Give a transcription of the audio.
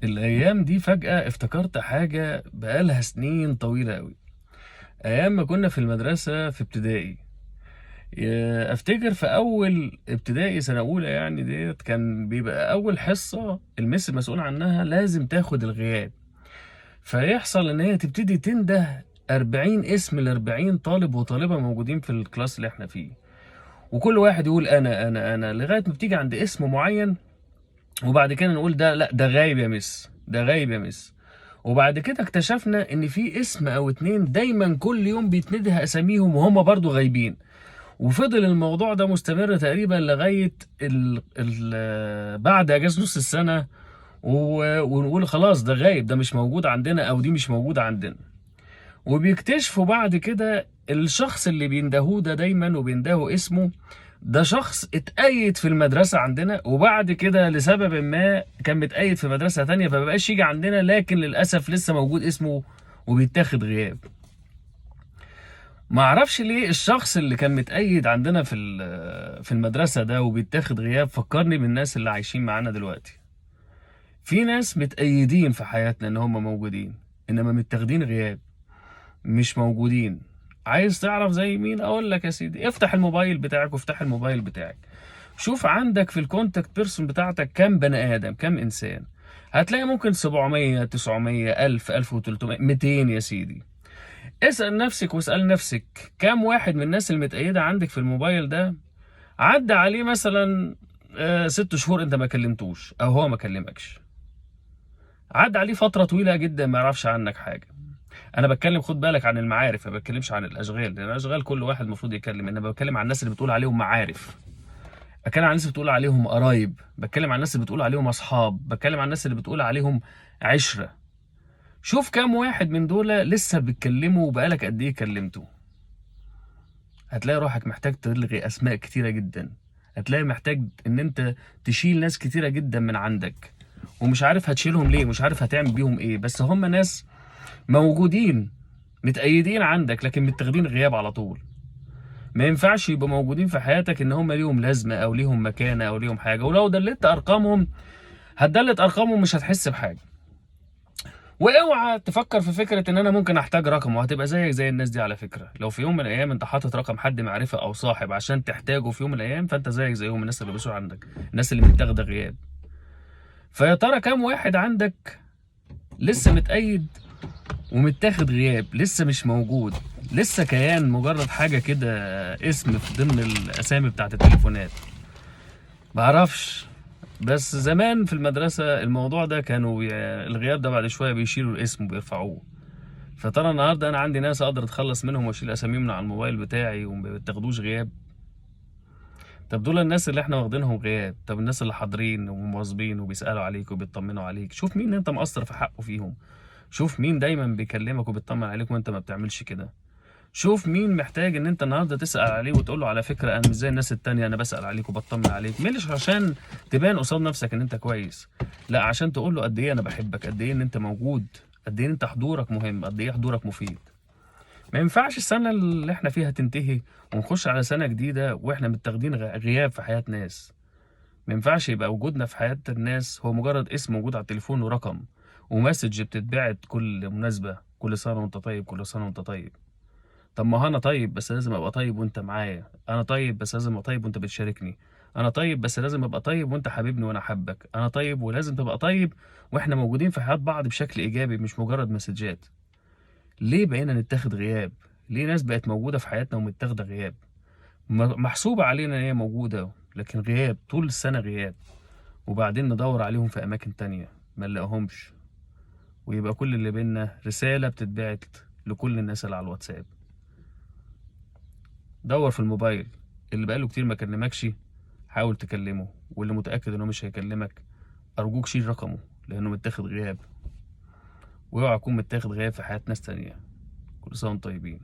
الأيام دي فجأة افتكرت حاجة بقالها سنين طويلة أوي. أيام ما كنا في المدرسة في ابتدائي. أفتكر في أول ابتدائي سنة أولى يعني ديت كان بيبقى أول حصة المس المسؤول عنها لازم تاخد الغياب، فيحصل إن هي تبتدي تنده 40 اسم ل 40 طالب وطالبة موجودين في الكلاس اللي احنا فيه، وكل واحد يقول أنا لغاية ما بتيجي عند اسم معين، وبعد كده نقول ده لا ده غايب يا مس، ده غايب يا مس. وبعد كده اكتشفنا ان في اسم او اتنين دايما كل يوم بيتنده اساميهم وهم برضو غايبين. وفضل الموضوع ده مستمر تقريبا لغاية بعد اجازة نص السنة. ونقول خلاص ده غايب، ده مش موجود عندنا او دي مش موجودة عندنا. وبيكتشفوا بعد كده الشخص اللي بيندهوه ده دايما وبيندهوا اسمه، ده شخص اتقيد في المدرسة عندنا، وبعد كده لسبب ما كان متقيد في مدرسة تانية فمبقاش يجي عندنا، لكن للأسف لسه موجود اسمه وبيتاخد غياب. معرفش ليه الشخص اللي كان متقيد عندنا في المدرسة ده وبيتاخد غياب فكرني بالناس اللي عايشين معانا دلوقتي. في ناس متقيدين في حياتنا ان هم موجودين، انما متاخدين غياب، مش موجودين. عايز تعرف زي مين؟ اقول لك يا سيدي، افتح الموبايل بتاعك وافتح الموبايل بتاعك، شوف عندك في الكونتاكت بيرسون بتاعتك كام بني ادم، كام انسان. هتلاقي ممكن 700 900 1000 1300 200 يا سيدي. اسأل نفسك واسأل نفسك كام واحد من الناس المتأيدة عندك في الموبايل ده عدى عليه مثلا 6 شهور انت ما كلمتوش او هو ما كلمكش، عدى عليه فترة طويلة جدا ما يعرفش عنك حاجة. انا بتكلم خد بالك عن المعارف، ما بتكلمش عن الاشغال، لان الاشغال كل واحد المفروض يتكلم، انا بتكلم عن الناس اللي بتقول عليهم معارف، بتكلم عن الناس اللي بتقول عليهم قرايب، بتكلم عن الناس اللي بتقول عليهم اصحاب، بتكلم عن الناس اللي بتقول عليهم عشرة. شوف كام واحد من دول لسه بتكلمه وبقالك قد ايه كلمته. هتلاقي روحك محتاج تلغي اسماء كتيرة جدا، هتلاقي محتاج ان انت تشيل ناس كتيرة جدا من عندك، ومش عارف هتشيلهم ليه، مش عارف هتعمل بيهم ايه، بس هم ناس موجودين متأيدين عندك لكن متاخدين غياب على طول. ما ينفعش يبقوا موجودين في حياتك ان هم ليهم لازمه او ليهم مكانه او ليهم حاجه، ولو دلت ارقامهم هتدلت ارقامهم مش هتحس بحاجه. واوعى تفكر في فكره ان انا ممكن احتاج رقم، وهتبقى زيك زي الناس دي على فكره. لو في يوم من الايام انت حاطط رقم حد معرفه او صاحب عشان تحتاجه في يوم من الايام، فانت زيك زيهم الناس اللي بيسوا عندك، الناس اللي متاخده غياب. فيا ترى كام واحد عندك لسه متأيد ومتاخد غياب، لسه مش موجود، لسه كيان مجرد حاجة كده، اسم في ضمن الأسامي بتاعت التليفونات؟ معرفش. بس زمان في المدرسة الموضوع ده كانوا الغياب ده بعد شوية بيشيلوا الاسم وبيرفعوه. فترى النهاردة أنا عندي ناس أقدر أتخلص منهم وأشيل أساميهم من على الموبايل بتاعي وما بيتاخدوش غياب. طب دول الناس اللي احنا واخدينهم غياب، طب الناس اللي حاضرين ومواظبين وبيسألوا عليك وبيطمنوا عليك، شوف مين انت مقصر في حقه فيهم. شوف مين دايما بيكلمك وبيطمن عليك وانت ما بتعملش كده. شوف مين محتاج ان انت النهارده تسأل عليه وتقول له على فكرة انا مش زي الناس التانية، انا بسأل عليك وبطمن عليك، مش عشان تبان قصاد نفسك ان انت كويس، لا عشان تقول له قد ايه انا بحبك، قد ايه ان انت موجود، قد ايه انت حضورك مهم، قد ايه حضورك مفيد. ما ينفعش السنة اللي احنا فيها تنتهي ونخش على سنة جديدة واحنا متاخدين غياب في حياة ناس. ما ينفعش يبقى وجودنا في حياة الناس هو مجرد اسم موجود على التليفون ورقم ومسج بتتبعت كل مناسبة، كل سنة وانت طيب، كل سنة وانت طيب. طب ما هو انا طيب بس لازم ابقى طيب وانت معايا، انا طيب بس لازم ابقى طيب وانت بتشاركني، انا طيب بس لازم ابقى طيب وانت حبيبني وانا حبك، انا طيب ولازم تبقى طيب واحنا موجودين في حياة بعض بشكل ايجابي مش مجرد مسجات. ليه بقينا نتاخد غياب؟ ليه ناس بقت موجودة في حياتنا ومتاخدة غياب؟ محسوبة علينا ان هي موجودة لكن غياب طول السنة غياب، وبعدين ندور عليهم في اماكن تانية ما نلاقيهمش، ويبقى كل اللي بينا رسالة بتتبعت لكل الناس اللي على الواتساب. دور في الموبايل، اللي بقاله كتير ما كلمكش حاول تكلمه، واللي متأكد انه مش هيكلمك ارجوك شيل رقمه لانه متاخد غياب، واوعى يكون متاخد غياب في حياة ناس تانية. كل سنة وانتم طيبين.